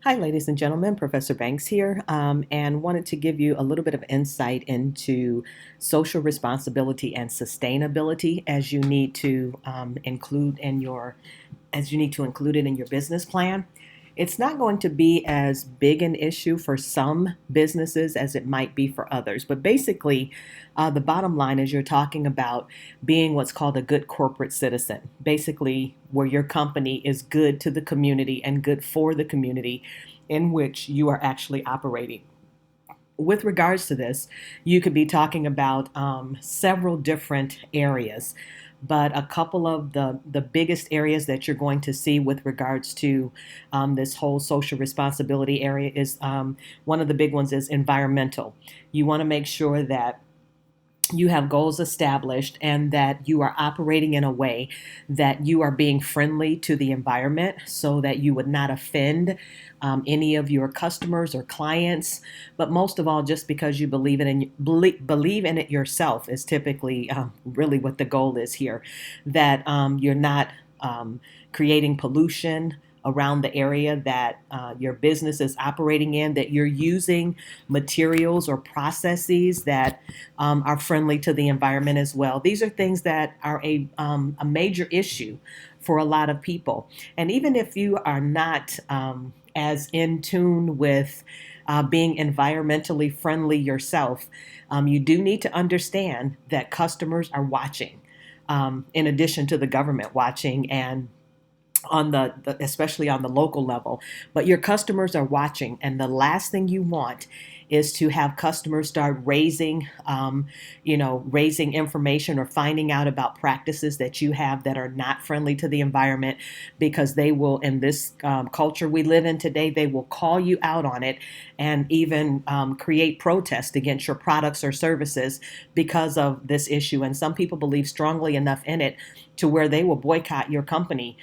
Hi, ladies and gentlemen. Professor Banks here, and wanted to give you a little bit of insight into social responsibility and sustainability as you need to include it in your business plan. It's not going to be as big an issue for some businesses as it might be for others. But basically, the bottom line is you're talking about being what's called a good corporate citizen. Basically, where your company is good to the community and good for the community in which you are actually operating. With regards to this, you could be talking about several different areas, but a couple of the biggest areas that you're going to see with regards to this whole social responsibility area is one of the big ones is environmental. You want to make sure that you have goals established and that you are operating in a way that you are being friendly to the environment so that you would not offend any of your customers or clients. But most of all, just because you believe in it yourself is typically really what the goal is here. That you're not creating pollution around the area that your business is operating in, that you're using materials or processes that are friendly to the environment as well. These are things that are a major issue for a lot of people. And even if you are not as in tune with being environmentally friendly yourself, you do need to understand that customers are watching, in addition to the government watching and on the especially on the local level, but your customers are watching, and the last thing you want is to have customers start raising information or finding out about practices that you have that are not friendly to the environment, because they will, in this culture we live in today, they will call you out on it and even create protest against your products or services because of this issue. And some people believe strongly enough in it to where they will boycott your company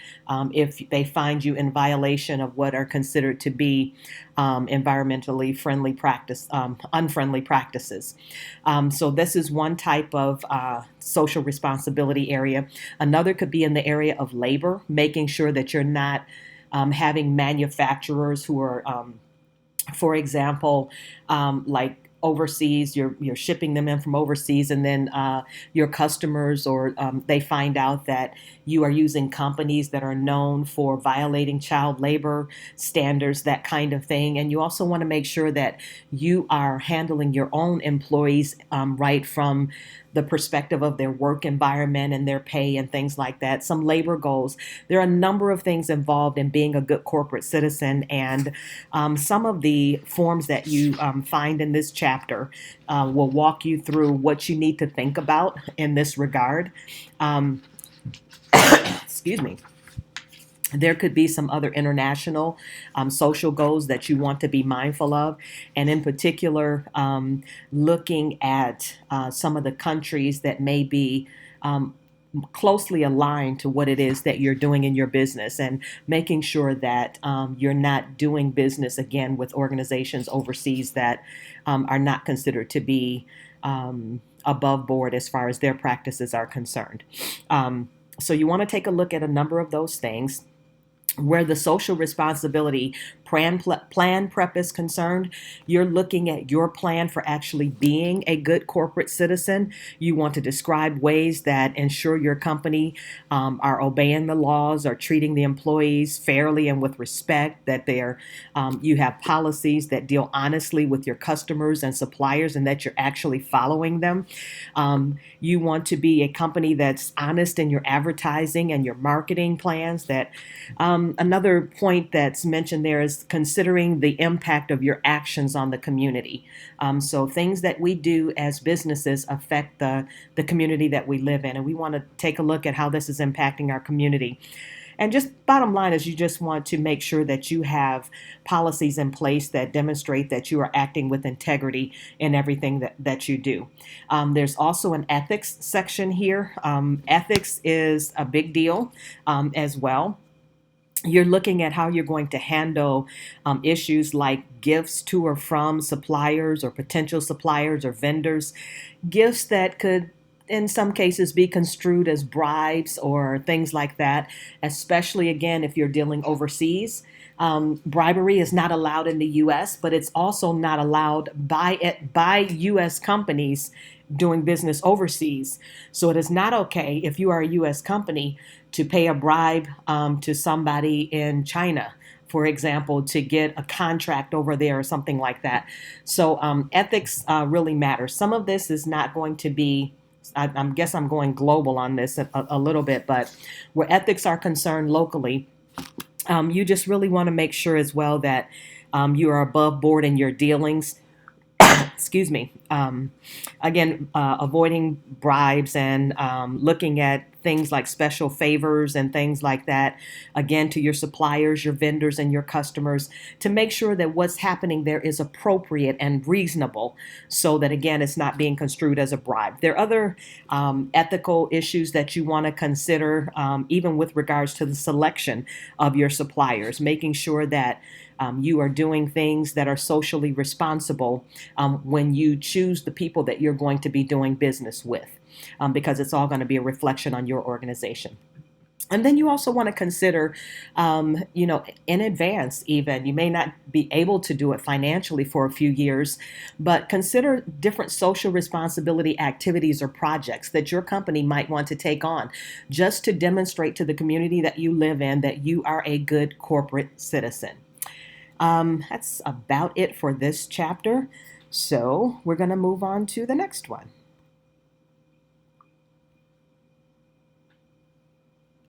if they find you in violation of what are considered to be environmentally unfriendly practices. So this is one type of social responsibility area. Another could be in the area of labor, making sure that you're not having manufacturers who are for example, like overseas, you're shipping them in from overseas, and then your customers or they find out that you are using companies that are known for violating child labor standards, that kind of thing. And you also want to make sure that you are handling your own employees right from the perspective of their work environment and their pay and things like that, some labor goals. There are a number of things involved in being a good corporate citizen, and some of the forms that you find in this chapter will walk you through what you need to think about in this regard. Um, excuse me. There could be some other international social goals that you want to be mindful of. And in particular, looking at some of the countries that may be closely aligned to what it is that you're doing in your business, and making sure that you're not doing business again with organizations overseas that are not considered to be above board as far as their practices are concerned. So you want to take a look at a number of those things. Where the social responsibility plan prep is concerned, you're looking at your plan for actually being a good corporate citizen. You want to describe ways that ensure your company are obeying the laws, are treating the employees fairly and with respect, that you have policies that deal honestly with your customers and suppliers, and that you're actually following them. You want to be a company that's honest in your advertising and your marketing plans. Another point that's mentioned there is considering the impact of your actions on the community. So things that we do as businesses affect the community that we live in, and we want to take a look at how this is impacting our community. And just bottom line is you just want to make sure that you have policies in place that demonstrate that you are acting with integrity in everything that you do. There's also an ethics section here. Ethics is a big deal as well. You're looking at how you're going to handle issues like gifts to or from suppliers or potential suppliers or vendors, gifts that could in some cases be construed as bribes or things like that, especially again if you're dealing overseas. Bribery is not allowed in the U.S., but it's also not allowed by U.S. companies doing business overseas. So it is not okay if you are a U.S. company to pay a bribe to somebody in China, for example, to get a contract over there or something like that. So ethics really matters. Some of this is not going to be, I guess I'm going global on this a little bit, but where ethics are concerned locally, you just really want to make sure as well that you are above board in your dealings. Excuse me. Again, avoiding bribes and looking at things like special favors and things like that, again, to your suppliers, your vendors, and your customers to make sure that what's happening there is appropriate and reasonable so that, again, it's not being construed as a bribe. There are other ethical issues that you want to consider, even with regards to the selection of your suppliers, making sure that you are doing things that are socially responsible when you choose the people that you're going to be doing business with, because it's all going to be a reflection on your organization. And then you also want to consider, in advance, even you may not be able to do it financially for a few years, but consider different social responsibility activities or projects that your company might want to take on just to demonstrate to the community that you live in that you are a good corporate citizen. That's about it for this chapter. So we're going to move on to the next one.